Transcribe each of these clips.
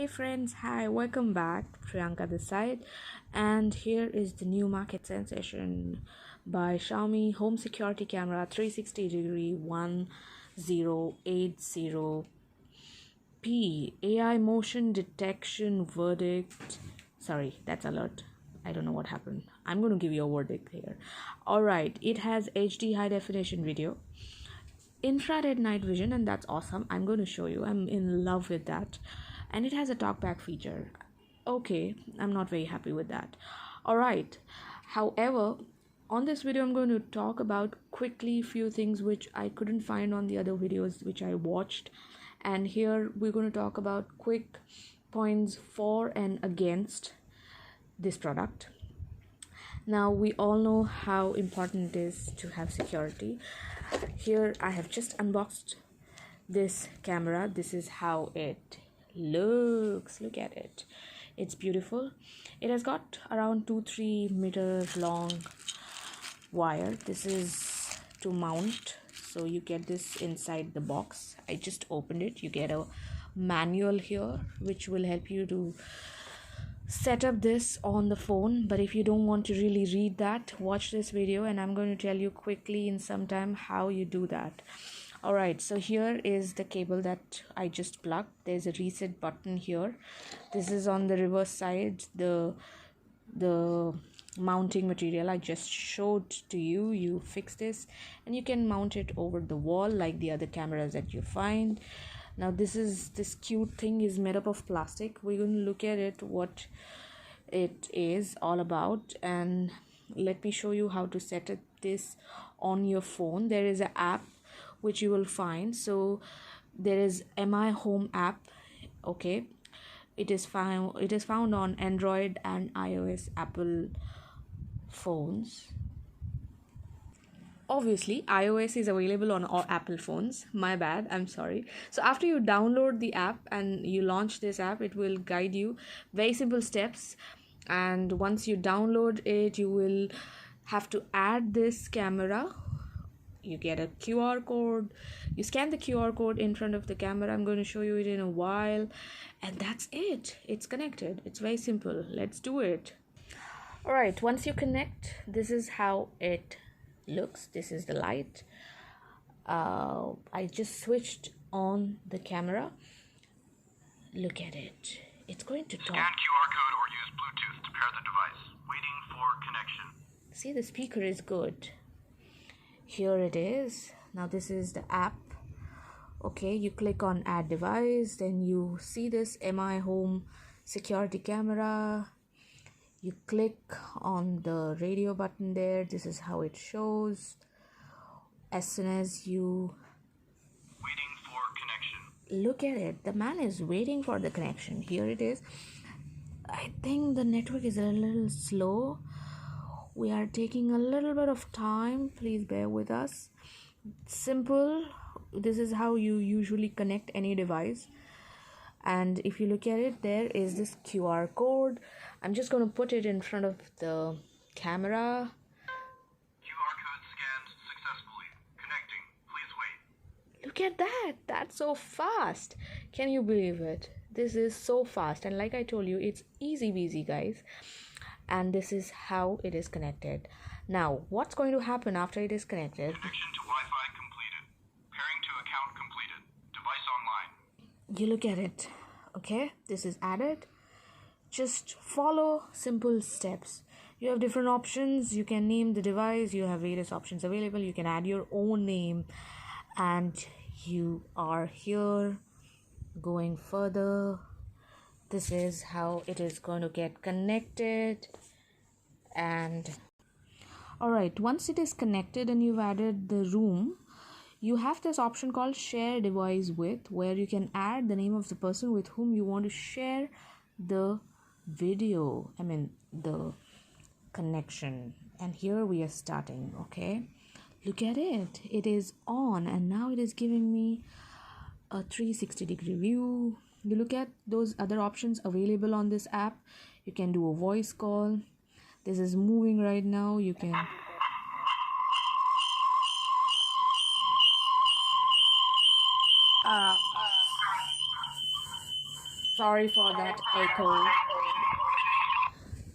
Hey friends, hi, welcome back. Priyanka this side, and here is the new market sensation by Xiaomi home security camera 360 degree 1080p AI motion detection verdict. Sorry, that's alert. I don't know what happened. I'm going to give you a verdict here. All right, it has HD high definition video, infrared night vision, and that's awesome. I'm going to show you. I'm in love with that. And it has a talkback feature. Okay, I'm not very happy with that. All right, however, on this video I'm going to talk about quickly few things which I couldn't find on the other videos which I watched, and here we're going to talk about quick points for and against this product. Now we all know how important it is to have security. Here I have just unboxed this camera. This is how it looks. Look at it. It's beautiful. It has got around 2-3 meters long wire. This is to mount, so you get this inside the box. I just opened it. You get a manual here which will help you to set up this on the phone, but if you don't want to really read that, watch this video and I'm going to tell you quickly in some time how you do that. All right, so here is the cable that I just plugged. There's a reset button here. This is on the reverse side, the mounting material I just showed to you. You fix this and you can mount it over the wall like the other cameras that you find. Now this cute thing is made up of plastic. We're going to look at it, what it is all about, and let me show you how to set this on your phone. There is an app which you will find. So there is Mi Home app. Okay, it is found on Android and iOS Apple phones. Obviously iOS is available on all Apple phones. My bad, I'm sorry. So after you download the app and you launch this app, it will guide you very simple steps, and once you download it, you will have to add this camera. You get a QR code, you scan the QR code in front of the camera. I'm going to show you it in a while, and that's it. It's connected. It's very simple. Let's do it. All right, once you connect, this is how it looks. This is the light. I just switched on the camera. Look at it. It's going to talk. Scan QR code or use Bluetooth to pair the device. Waiting for connection. See, the speaker is good. Here it is. Now this is the app. Okay, you click on add device, then you see this Mi Home security camera. You click on the radio button there. This is how it shows. As soon as you waiting for connection. Look at it, the man is waiting for the connection. Here it is. I think the network is a little slow. We are taking a little bit of time. Please bear with us. Simple. This is how you usually connect any device. And if you look at it, there is this QR code. I'm just going to put it in front of the camera. QR code scanned successfully. Connecting. Please wait. Look at that. That's so fast. Can you believe it? This is so fast. And like I told you, it's easy peasy, guys. And this is how it is connected. Now, what's going to happen after it is connected? Connection to Wi-Fi completed. Pairing to account completed. Device online. You look at it. Okay, this is added. Just follow simple steps. You have different options. You can name the device. You have various options available. You can add your own name, and you are here. Going further, this is how it is going to get connected. And all right, once it is connected and you've added the room, you have this option called share device with, where you can add the name of the person with whom you want to share the video, the connection. And here we are starting. Okay, look at it. It is on, and now it is giving me a 360 degree view. You look at those other options available on this app. You can do a voice call. This is moving right now. You can Sorry for that echo.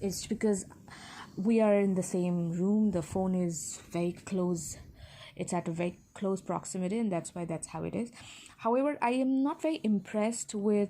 It's because we are in the same room. The phone is very close. It's at a very close proximity, and that's how it is. However, I am not very impressed with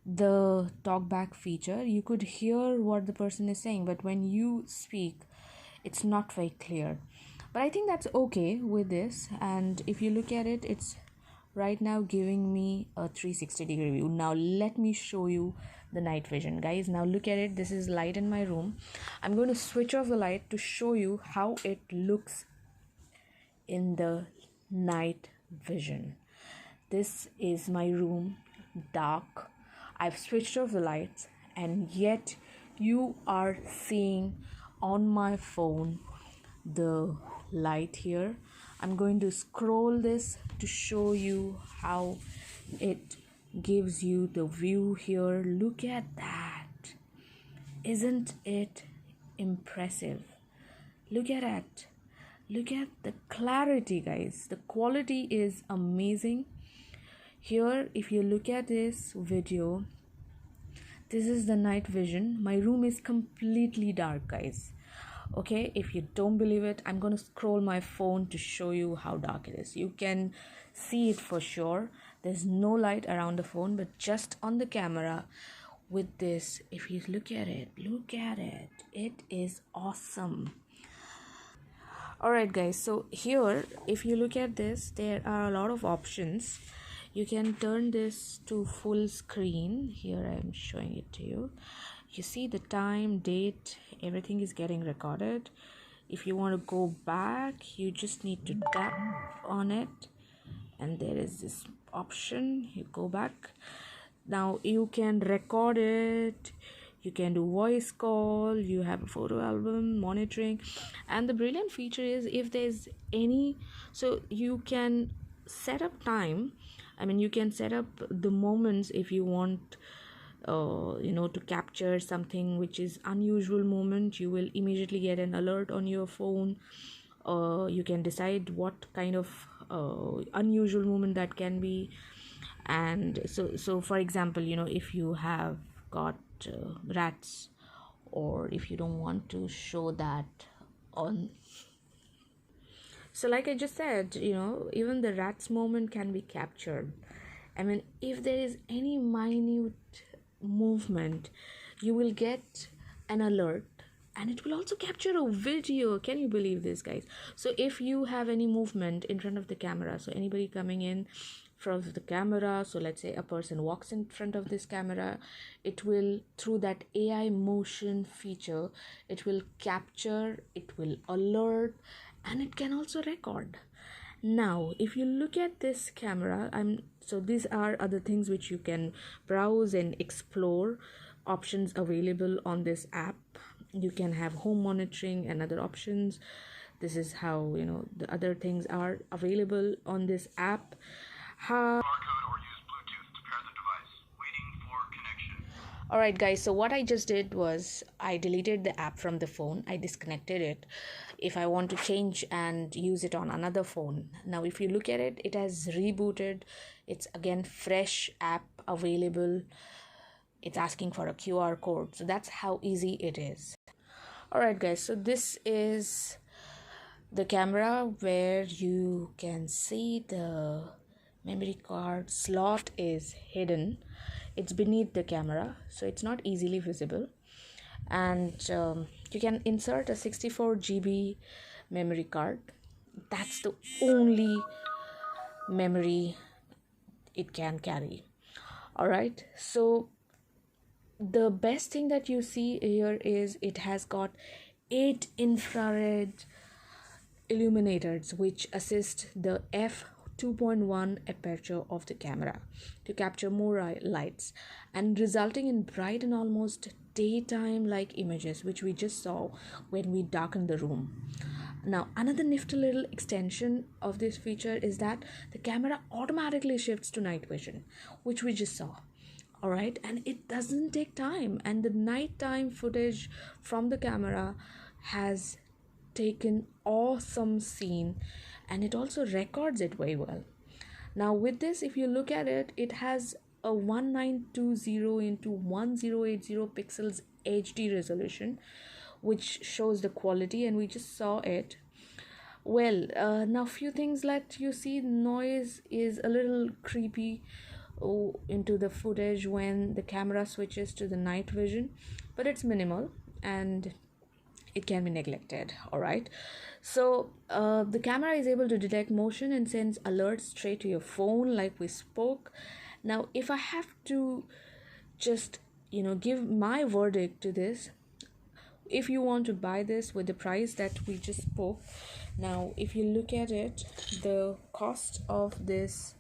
the talkback feature. You could hear what the person is saying, but when you speak, it's not very clear. But I think that's okay with this. And if you look at it, it's right now giving me a 360-degree view. Now let me show you the night vision, guys. Now look at it. This is light in my room. I'm going to switch off the light to show you how it looks in the night vision. This is my room, dark. I've switched off the lights, and yet you are seeing on my phone the light here. I'm going to scroll this to show you how it gives you the view here. Look at that. Isn't it impressive? Look at it. Look at the clarity, guys. The quality is amazing. Here, if you look at this video, this is the night vision. My room is completely dark, guys. Okay, if you don't believe it, I'm going to scroll my phone to show you how dark it is. You can see it for sure. There's no light around the phone, but just on the camera with this, if you look at it, it is awesome. Alright guys, so here if you look at this, there are a lot of options. You can turn this to full screen. Here I am showing it to you. You see the time, date, everything is getting recorded. If you want to go back, you just need to tap on it, and there is this option. You go back. Now you can record it, you can do voice call, you have a photo album, monitoring, and the brilliant feature is if there's any, so you can set up time. I mean, you can set up the moments if you want to capture something which is unusual moment. You will immediately get an alert on your phone. You can decide what kind of unusual moment that can be. And so for example, if you have got rats, or if you don't want to show that on, so like I just said, even the rats moment can be captured. I mean, if there is any minute movement, you will get an alert, and it will also capture a video. Can you believe this, guys? So if you have any movement in front of the camera, so anybody coming in front of the camera, so let's say a person walks in front of this camera, it will, through that AI motion feature, it will capture, it will alert, and it can also record. Now if you look at this camera, so these are other things which you can browse and explore, options available on this app. You can have home monitoring and other options. This is how the other things are available on this app. Barcode or use Bluetooth to pair the device. Waiting for connection. Alright guys, so what I just did was I deleted the app from the phone. I disconnected it. If I want to change and use it on another phone, now if you look at it, it has rebooted. It's again fresh app available. It's asking for a QR code. So that's how easy it is. Alright guys, so this is the camera where you can see the memory card slot is hidden. It's beneath the camera, so it's not easily visible. And you can insert a 64 GB memory card. That's the only memory it can carry. Alright, so the best thing that you see here is it has got 8 infrared illuminators which assist the f2.1 aperture of the camera to capture more lights, and resulting in bright and almost daytime like images, which we just saw when we darkened the room. Now another nifty little extension of this feature is that the camera automatically shifts to night vision, which we just saw. Alright, and it doesn't take time, and the nighttime footage from the camera has taken awesome scene, and it also records it very well. Now with this, if you look at it, it has a 1920 into 1080 pixels HD resolution, which shows the quality, and we just saw it. Well, now few things that you see. Noise is a little creepy into the footage when the camera switches to the night vision, but it's minimal and it can be neglected. All right, so the camera is able to detect motion and sends alerts straight to your phone, like we spoke. Now if I have to just give my verdict to this, if you want to buy this with the price that we just spoke, now if you look at it, the cost of this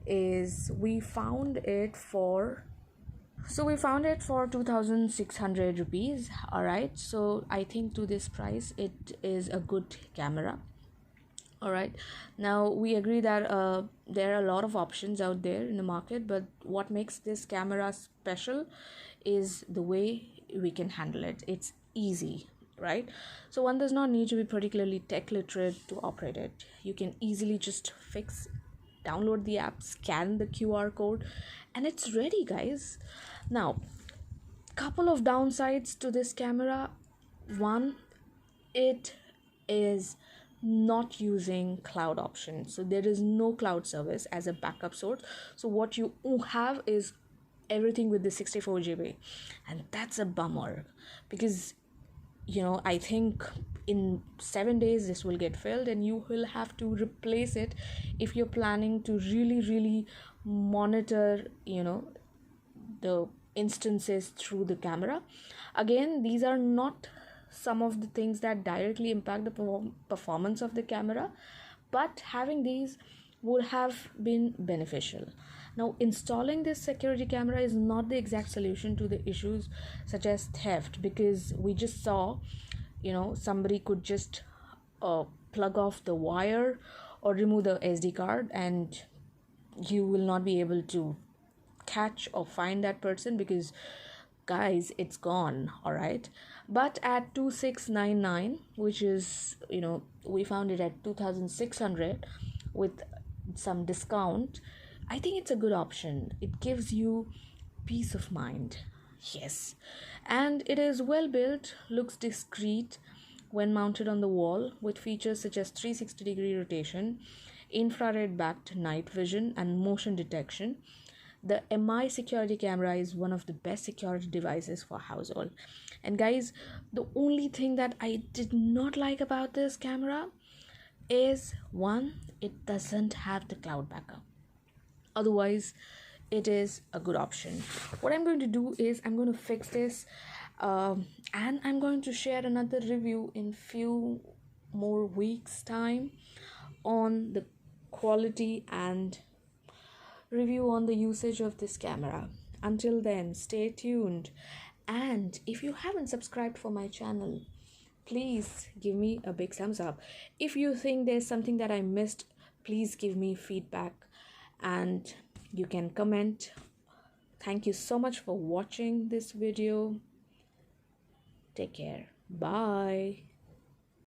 is, we found it for 2600 rupees. All right, so I think to this price it is a good camera. All right, now we agree that there are a lot of options out there in the market, but what makes this camera special is the way we can handle it. It's easy, right? So one does not need to be particularly tech literate to operate it. You can easily just download the app, scan the QR code, and it's ready, guys. Now, couple of downsides to this camera. One, it is not using cloud option, so there is no cloud service as a backup source. So what you have is everything with the 64 GB, and that's a bummer, because I think in 7 days this will get filled and you will have to replace it if you're planning to really monitor the instances through the camera. Again, these are not some of the things that directly impact the performance of the camera, but having these would have been beneficial. Now, installing this security camera is not the exact solution to the issues such as theft, because we just saw somebody could just plug off the wire or remove the SD card, and you will not be able to catch or find that person, because guys, it's gone. All right, but at 2699, which is we found it at 2600 with some discount, I think it's a good option. It gives you peace of mind. Yes, and it is well built, looks discreet when mounted on the wall, with features such as 360-degree rotation, infrared backed night vision, and motion detection. The MI security camera is one of the best security devices for household. And guys, the only thing that I did not like about this camera is, one, it doesn't have the cloud backup. Otherwise, it is a good option. What I'm going to do is I'm going to fix this, and I'm going to share another review in few more weeks time on the quality and review on the usage of this camera. Until then, stay tuned, and if you haven't subscribed for my channel, please give me a big thumbs up. If you think there's something that I missed, please give me feedback and you can comment. Thank you so much for watching this video. Take care. Bye.